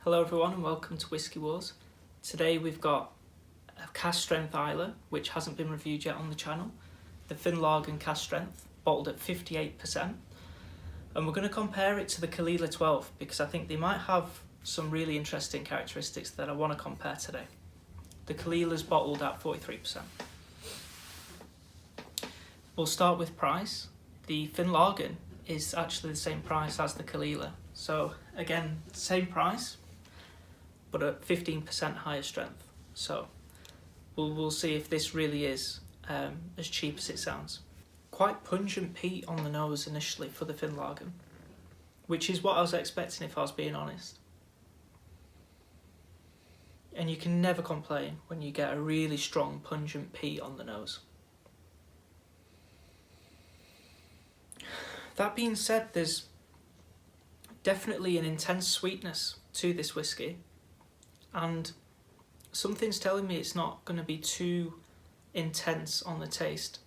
Hello everyone and welcome to Whisky Wars. Today we've got a Cask Strength Islay, which hasn't been reviewed yet on the channel. The Finlaggan Cask Strength, bottled at 58%. And we're going to compare it to the Caol Ila 12 because I think they might have some really interesting characteristics that I want to compare today. The Caol Ila's bottled at 43%. We'll start with price. The Finlaggan is actually the same price as the Caol Ila. So again, same price, but at 15% higher strength. So we'll see if this really is as cheap as it sounds. Quite pungent peat on the nose initially for the Finlaggan, which is what I was expecting if I was being honest. And you can never complain when you get a really strong pungent peat on the nose. That being said, there's definitely an intense sweetness to this whiskey, and something's telling me it's not going to be too intense on the taste.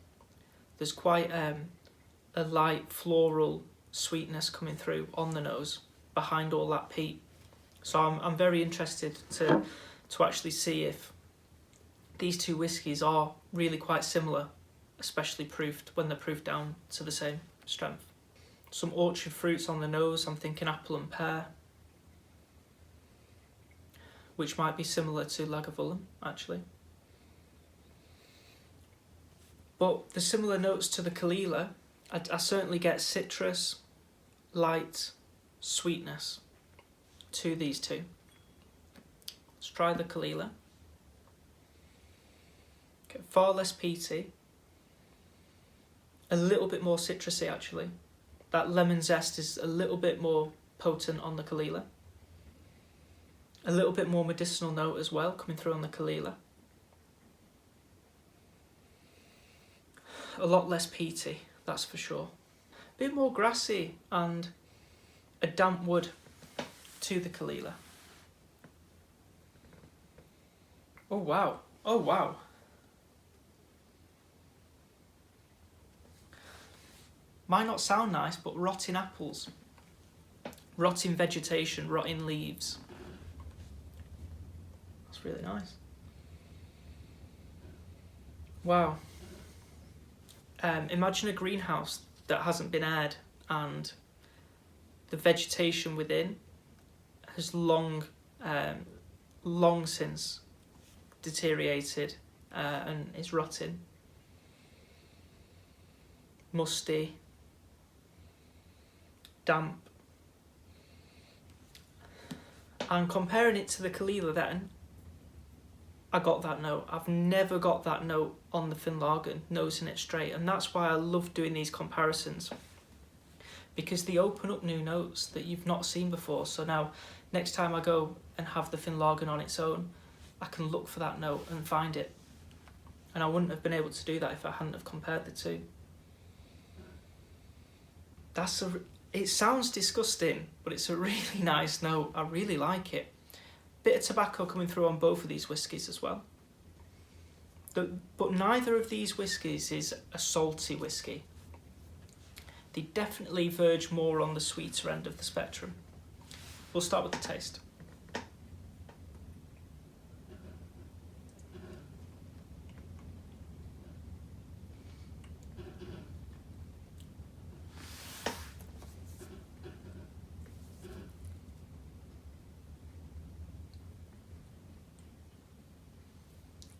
There's quite a light floral sweetness coming through on the nose behind all that peat. So I'm very interested to actually see if these two whiskies are really quite similar, especially proofed when they're proofed down to the same strength. Some orchard fruits on the nose, I'm thinking apple and pear, which might be similar to Lagavulin actually. But the similar notes to the Caol Ila, I certainly get citrus, light, sweetness to these two. Let's try the Caol Ila. Okay, far less peaty, a little bit more citrusy actually. That lemon zest is a little bit more potent on the Caol Ila. A little bit more medicinal note as well coming through on the Caol Ila. A lot less peaty, that's for sure. A bit more grassy and a damp wood to the Caol Ila. Oh wow, oh wow. Might not sound nice, but rotting apples, rotting vegetation, rotting leaves. That's really nice. Wow. Imagine a greenhouse that hasn't been aired and the vegetation within has long since deteriorated and is rotting, musty, damp. And comparing it to the Caol Ila then, I got that note. I've never got that note on the Finlaggan, nosing it straight, and that's why I love doing these comparisons, because they open up new notes that you've not seen before. So now, next time I go and have the Finlaggan on its own, I can look for that note and find it. And I wouldn't have been able to do that if I hadn't have compared the two. It sounds disgusting, but it's a really nice note. I really like it. Bit of tobacco coming through on both of these whiskies as well. But neither of these whiskies is a salty whiskey. They definitely verge more on the sweeter end of the spectrum. We'll start with the taste.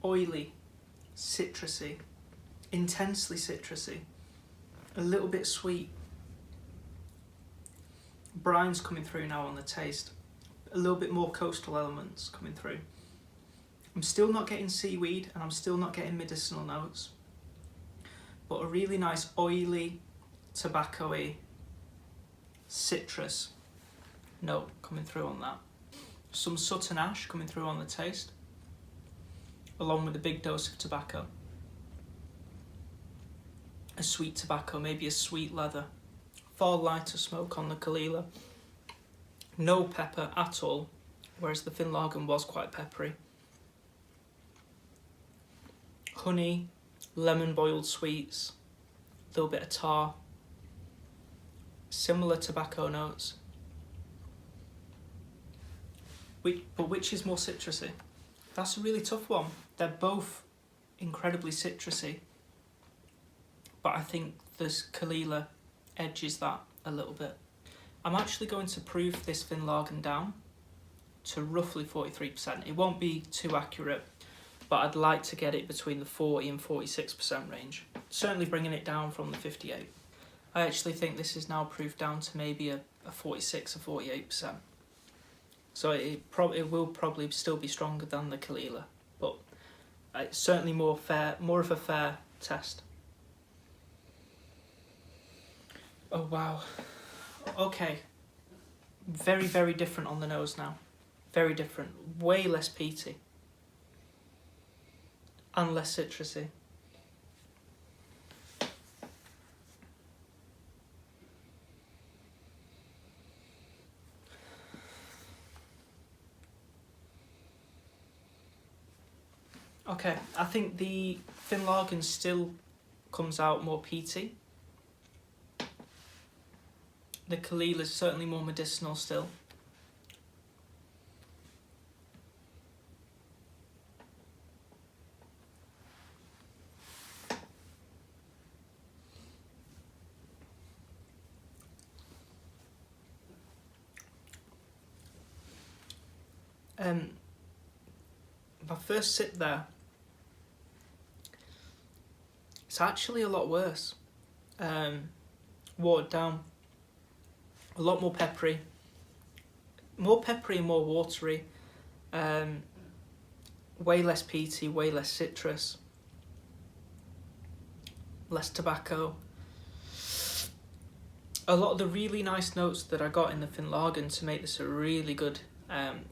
Oily, citrusy, intensely citrusy, a little bit sweet. Brine's coming through now on the taste, a little bit more coastal elements coming through. I'm still not getting seaweed and I'm still not getting medicinal notes, but a really nice oily, tobacco-y, citrus note coming through on that. Some Sutton ash coming through on the taste, along with a big dose of tobacco. A sweet tobacco, maybe a sweet leather. Far lighter smoke on the Caol Ila. No pepper at all, whereas the Finlaggan was quite peppery. Honey, lemon boiled sweets, a little bit of tar. Similar tobacco notes. Which is more citrusy? That's a really tough one. They're both incredibly citrusy, but I think this Caol Ila edges that a little bit. I'm actually going to proof this Finlaggan down to roughly 43%. It won't be too accurate, but I'd like to get it between the 40 and 46% range. Certainly bringing it down from the 58. I actually think this is now proofed down to maybe a 46 or 48%. So it will probably still be stronger than the Caol Ila, but it's certainly more of a fair test. Oh wow. Okay. Very, very different on the nose now. Very different. Way less peaty. And less citrusy. Okay, I think the Finlaggan still comes out more peaty. The Caol Ila is certainly more medicinal still. My first sip there, it's actually a lot worse. Watered down, a lot more peppery and more watery, way less peaty, way less citrus, less tobacco. A lot of the really nice notes that I got in the Finlaggan to make this a really good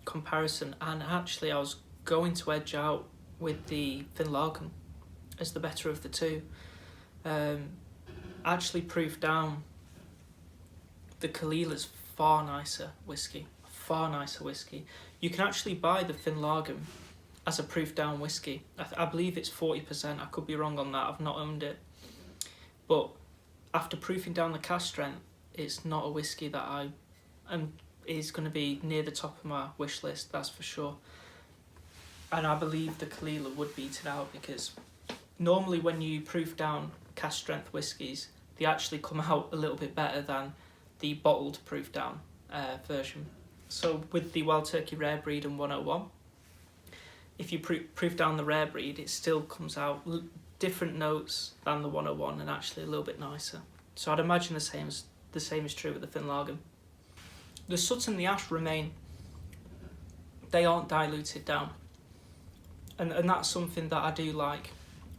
comparison, and actually I was going to edge out with the Finlaggan as the better of the two. Actually proved down the Caol Ila's far nicer whiskey. You can actually buy the Finlaggan as a proof down whiskey. I believe it's 40%, I could be wrong on that, I've not owned it. But after proofing down the cask strength, it's not a whiskey that is going to be near the top of my wish list, that's for sure. And I believe the Caol Ila would beat it out, because normally when you proof down cask strength whiskies, they actually come out a little bit better than the bottled proof down version. So with the Wild Turkey Rare Breed and 101, if you proof down the Rare Breed, it still comes out different notes than the 101 and actually a little bit nicer. So I'd imagine the same is true with the Finlaggan. The soot and the ash remain. They aren't diluted down. And that's something that I do like.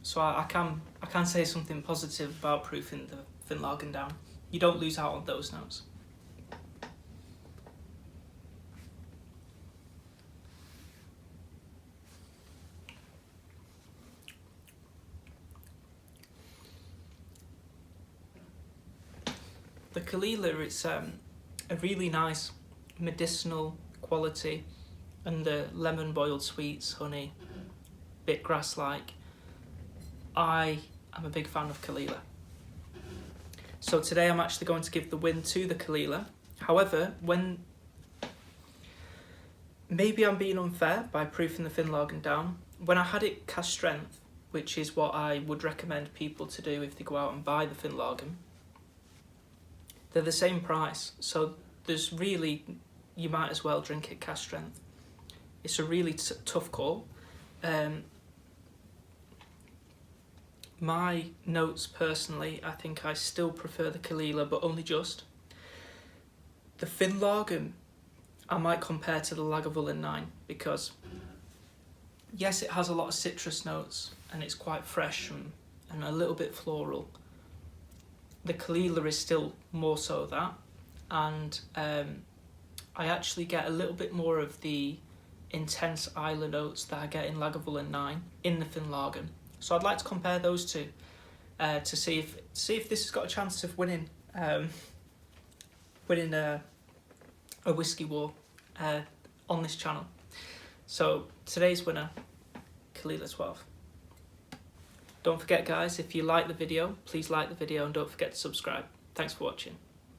So I can say something positive about proofing the Finlaggan down. You don't lose out on those notes. The Caol Ila, it's a really nice medicinal quality, and the lemon boiled sweets, honey, bit grass-like. I am a big fan of Caol Ila. So today I'm actually going to give the win to the Caol Ila. However, maybe I'm being unfair by proofing the Finlaggan down. When I had it cask strength, which is what I would recommend people to do if they go out and buy the Finlaggan, they're the same price. So there's really, you might as well drink it cask strength. It's a really tough call. My notes personally, I think I still prefer the Caol Ila, but only just. The Finlaggan, I might compare to the Lagavulin 9, because yes, it has a lot of citrus notes and it's quite fresh and a little bit floral. The Caol Ila is still more so that, and I actually get a little bit more of the intense Islay notes that I get in Lagavulin 9 in the Finlaggan. So I'd like to compare those two to see if this has got a chance of winning a whiskey war on this channel. So today's winner, Caol Ila 12. Don't forget, guys, if you like the video, please like the video and don't forget to subscribe. Thanks for watching.